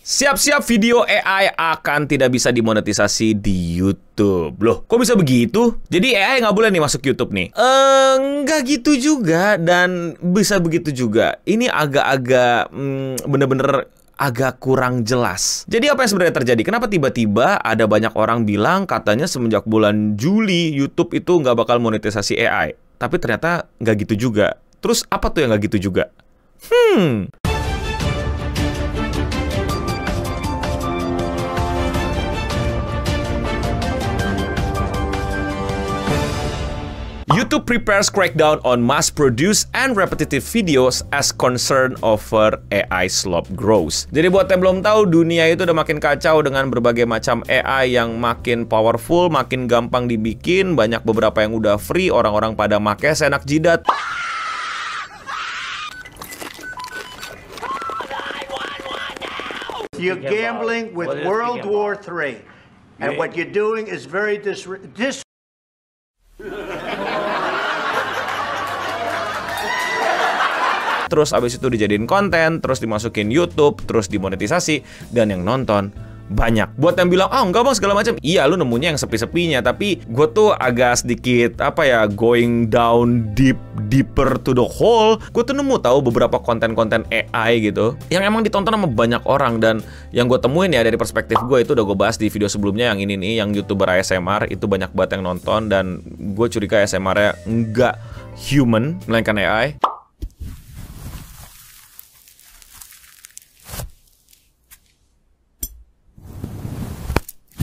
Siap-siap video AI akan tidak bisa dimonetisasi di YouTube. Loh, kok bisa begitu? Jadi AI nggak boleh nih masuk YouTube nih? Nggak gitu juga dan bisa begitu juga. Ini agak-agak bener-bener agak kurang jelas. Jadi apa yang sebenarnya terjadi? Kenapa tiba-tiba ada banyak orang bilang katanya semenjak bulan Juli YouTube itu nggak bakal monetisasi AI? Tapi ternyata nggak gitu juga. Terus apa tuh yang nggak gitu juga? YouTube prepares crackdown on mass-produced and repetitive videos as concern over AI slop grows. Jadi buat yang belum tahu, dunia itu udah makin kacau dengan berbagai macam AI yang makin powerful, makin gampang dibikin, banyak beberapa yang udah free, orang-orang pada make seenak jidat. You're gambling with World War III, and what you're doing is very Terus abis itu dijadiin konten, terus dimasukin YouTube, terus dimonetisasi, dan yang nonton banyak. Buat yang bilang, enggak bang segala macam. Iya, lu nemunya yang sepi-sepinya, tapi gue tuh agak sedikit, going down deeper to the hole. Gue tuh nemu tahu beberapa konten-konten AI gitu, yang emang ditonton sama banyak orang. Dan yang gue temuin ya dari perspektif gue, itu udah gue bahas di video sebelumnya yang ini nih, yang YouTuber ASMR, itu banyak banget yang nonton. Dan gue curiga ASMR-nya nggak human, melainkan AI.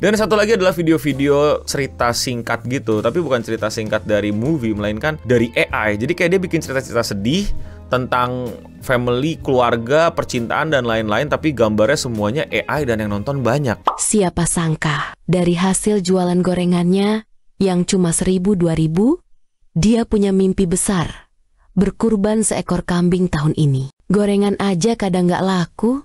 Dan satu lagi adalah video-video cerita singkat gitu, tapi bukan cerita singkat dari movie, melainkan dari AI. Jadi kayak dia bikin cerita-cerita sedih tentang family, keluarga, percintaan, dan lain-lain, tapi gambarnya semuanya AI dan yang nonton banyak. Siapa sangka, dari hasil jualan gorengannya yang cuma 1.000-2.000, dia punya mimpi besar, berkurban seekor kambing tahun ini. Gorengan aja kadang nggak laku,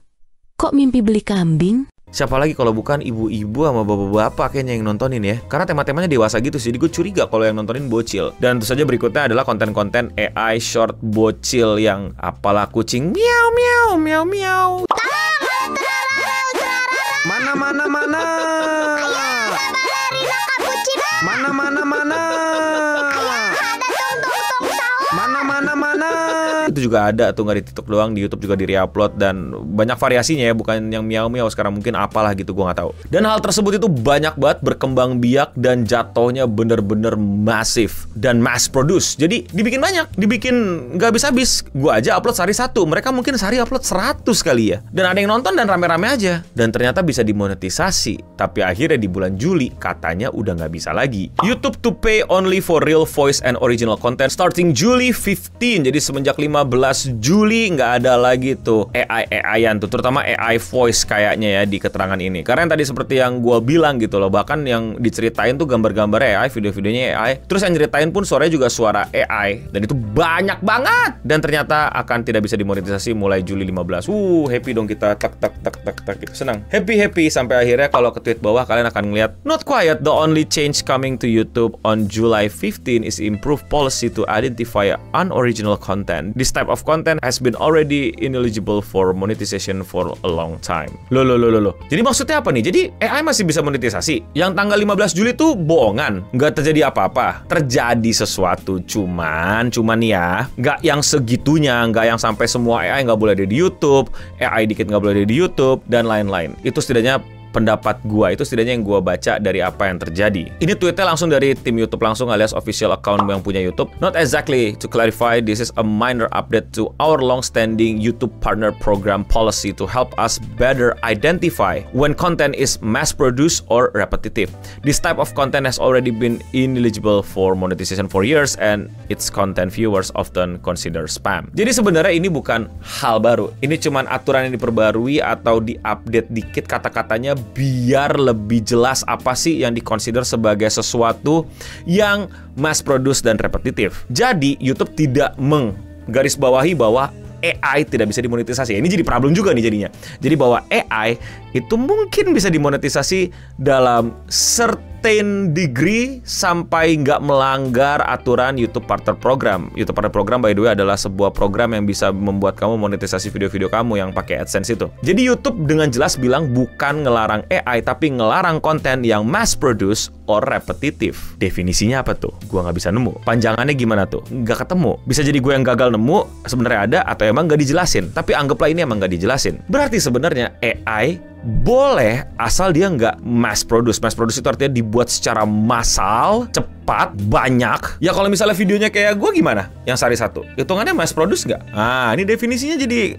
kok mimpi beli kambing? Siapa lagi kalau bukan ibu-ibu sama bapak-bapak kayaknya yang nontonin ya. Karena tema-temanya dewasa gitu sih. Jadi gue curiga kalau yang nontonin bocil. Dan tentu saja berikutnya adalah konten-konten AI short bocil yang apalah kucing miau miau miau miau. Mana. Itu juga ada tuh, nggak di TikTok doang, di YouTube juga di-reupload, dan banyak variasinya ya, bukan yang miau-miau sekarang, mungkin apalah gitu, gue nggak tahu. Dan hal tersebut itu banyak banget berkembang biak dan jatuhnya bener-bener masif dan mass produce. Jadi dibikin banyak, dibikin nggak habis-habis. Gue aja upload sehari 1, mereka mungkin sehari upload 100 kali ya. Dan ada yang nonton dan rame-rame aja. Dan ternyata bisa dimonetisasi. Tapi akhirnya di bulan Juli katanya udah nggak bisa lagi. YouTube to pay only for real voice and original content starting July 15. Jadi semenjak 15 Juli nggak ada lagi tuh AI-an tuh, terutama AI voice kayaknya ya di keterangan ini. Karena yang tadi seperti yang gue bilang gitu loh, bahkan yang diceritain tuh gambar-gambar AI, video-videonya AI, terus yang nyeritain pun suaranya juga suara AI, dan itu banyak banget. Dan ternyata akan tidak bisa dimonetisasi mulai Juli 15. Happy dong kita, tak gitu. Senang, happy sampai akhirnya kalau ke tweet bawah kalian akan ngeliat, not quiet, the only change coming to YouTube on July 15 is improved policy to identify unoriginal content. This type of content has been already ineligible for monetization for a long time. Loh. Jadi maksudnya apa nih? Jadi AI masih bisa monetisasi? Yang tanggal 15 Juli tuh bohongan? Nggak terjadi apa-apa? Terjadi sesuatu, cuman ya, nggak yang segitunya, nggak yang sampai semua AI nggak boleh ada di YouTube, AI dikit nggak boleh ada di YouTube, dan lain-lain. Itu setidaknya pendapat gua, itu setidaknya yang gua baca dari apa yang terjadi. Ini tweetnya langsung dari tim YouTube langsung, alias official account yang punya YouTube. Not exactly, to clarify, this is a minor update to our long-standing YouTube partner program policy to help us better identify when content is mass-produced or repetitive. This type of content has already been ineligible for monetization for years, and its content viewers often consider spam. Jadi sebenarnya ini bukan hal baru. Ini cuman aturan yang diperbarui atau diupdate dikit kata-katanya biar lebih jelas apa sih yang dikonsider sebagai sesuatu yang mass produce dan repetitif. Jadi YouTube tidak menggarisbawahi bahwa AI tidak bisa dimonetisasi. Ini jadi problem juga nih jadinya. Jadi bahwa AI itu mungkin bisa dimonetisasi dalam certain maintain degree sampai nggak melanggar aturan YouTube Partner Program. YouTube Partner Program by the way adalah sebuah program yang bisa membuat kamu monetisasi video-video kamu yang pakai AdSense itu. Jadi YouTube dengan jelas bilang bukan ngelarang AI, tapi ngelarang konten yang mass produce or repetitive. Definisinya apa tuh? Gua nggak bisa nemu. Panjangannya gimana tuh? Nggak ketemu. Bisa jadi gue yang gagal nemu, sebenarnya ada atau emang nggak dijelasin. Tapi anggaplah ini emang nggak dijelasin. Berarti sebenarnya AI boleh asal dia nggak mass produce. Mass produce itu artinya dibuat secara massal, cepat, banyak. Ya kalau misalnya videonya kayak gue gimana? Yang sehari satu. Hitungannya mass produce nggak? Ah, ini definisinya jadi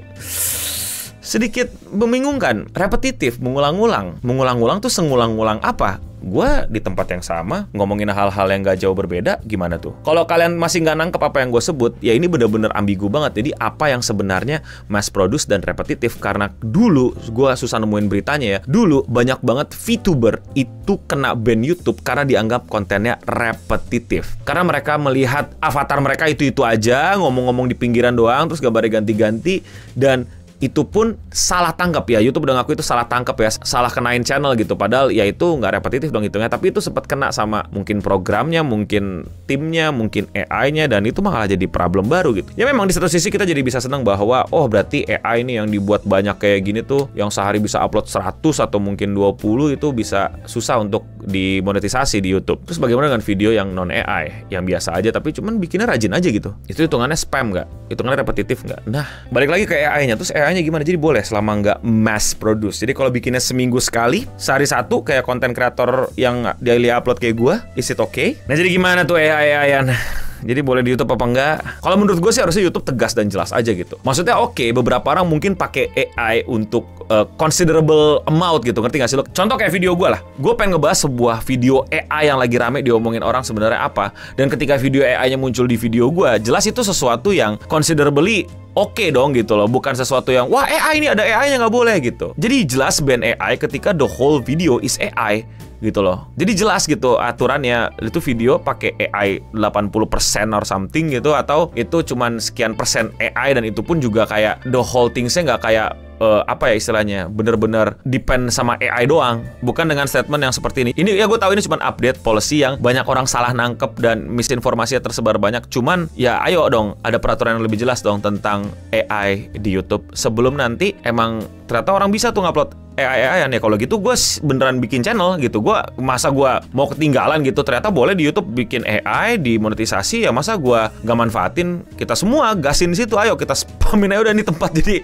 sedikit membingungkan. Repetitif, mengulang-ulang. Mengulang-ulang tuh sengulang-ulang apa? Gue di tempat yang sama ngomongin hal-hal yang gak jauh berbeda, gimana tuh? Kalau kalian masih nggak nangkep apa yang gue sebut, ya ini bener-bener ambigu banget. Jadi apa yang sebenarnya mass produce dan repetitif? Karena dulu gue susah nemuin beritanya ya. Dulu banyak banget VTuber itu kena ban YouTube karena dianggap kontennya repetitif. Karena mereka melihat avatar mereka itu-itu aja, ngomong-ngomong di pinggiran doang, terus gambarnya ganti-ganti, dan itu pun salah tangkap ya. YouTube udah ngaku itu salah tangkap ya, salah kenain channel gitu. Padahal ya itu nggak repetitif dong hitungnya, tapi itu sempat kena sama mungkin programnya, mungkin timnya, mungkin AI-nya, dan itu malah jadi problem baru gitu. Ya memang di satu sisi kita jadi bisa senang bahwa oh berarti AI ini yang dibuat banyak kayak gini tuh, yang sehari bisa upload 100 atau mungkin 20 itu bisa susah untuk dimonetisasi di YouTube. Terus bagaimana dengan video yang non AI, yang biasa aja tapi cuman bikinnya rajin aja gitu? Itu hitungannya spam nggak? Hitungannya repetitif nggak? Nah, balik lagi ke AI-nya. Terus AI-nya gimana? Jadi boleh selama nggak mass produce. Jadi kalau bikinnya seminggu sekali, sehari satu kayak konten kreator yang daily upload kayak gue, is it okay? Nah jadi gimana tuh AI-an? Jadi boleh di YouTube apa enggak? Kalau menurut gue sih harusnya YouTube tegas dan jelas aja gitu. Maksudnya oke, beberapa orang mungkin pakai AI untuk considerable amount gitu. Ngerti gak sih lo? Contoh kayak video gue lah. Gue pengen ngebahas sebuah video AI yang lagi rame diomongin orang sebenarnya apa. Dan ketika video AI-nya muncul di video gue, jelas itu sesuatu yang considerably oke dong gitu loh. Bukan sesuatu yang wah AI ini ada AI-nya nggak boleh gitu. Jadi jelas ban AI ketika the whole video is AI gitu loh. Jadi jelas gitu aturannya, itu video pakai AI 80% or something gitu, atau itu cuman sekian persen AI, dan itu pun juga kayak the whole things-nya nggak kayak apa ya istilahnya, bener-bener depend sama AI doang, bukan dengan statement yang seperti ini. Ini ya gue tahu ini cuma update policy yang banyak orang salah nangkep dan misinformasinya tersebar banyak. Cuman ya ayo dong, ada peraturan yang lebih jelas dong tentang AI di YouTube sebelum nanti emang ternyata orang bisa tuh ngupload AI-an ya. Kalau gitu gue beneran bikin channel gitu. Masa gue mau ketinggalan gitu? Ternyata boleh di YouTube bikin AI, dimonetisasi ya. Masa gue gak manfaatin? Kita semua gasin situ. Ayo kita spamin aja udah nih tempat jadi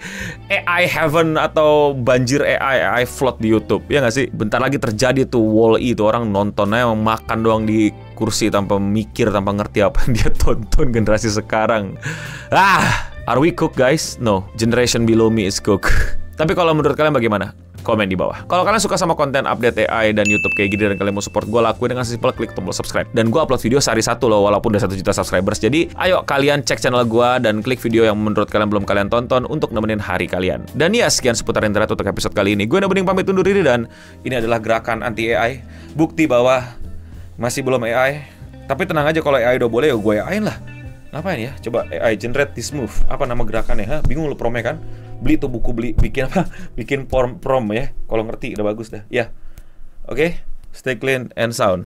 AI heaven atau banjir AI flood di YouTube. Ya gak sih? Bentar lagi terjadi tuh Wall-E itu, orang nontonnya makan doang di kursi tanpa mikir, tanpa ngerti apa yang dia tonton. Generasi sekarang. Are we cooked guys? No. Generation below me is cooked. Tapi kalau menurut kalian bagaimana? Komen di bawah. Kalau kalian suka sama konten update AI dan YouTube kayak gini dan kalian mau support gue, lakuin dengan simpel klik tombol subscribe. Dan gue upload video sehari satu loh, walaupun udah 1 juta subscribers. Jadi ayo kalian cek channel gue dan klik video yang menurut kalian belum kalian tonton untuk nemenin hari kalian. Dan ya sekian seputar internet untuk episode kali ini. Gue Nabening pamit undur diri, dan ini adalah gerakan anti AI. Bukti bahwa masih belum AI. Tapi tenang aja, kalau AI udah boleh ya gue AI-in lah. Ngapain ya? Coba AI generate this move. Apa nama gerakannya? Bingung lu promnya kan? Beli tuh buku, bikin apa? Bikin prom ya. Kalau ngerti udah bagus dah. Ya. Oke. Stay clean and sound.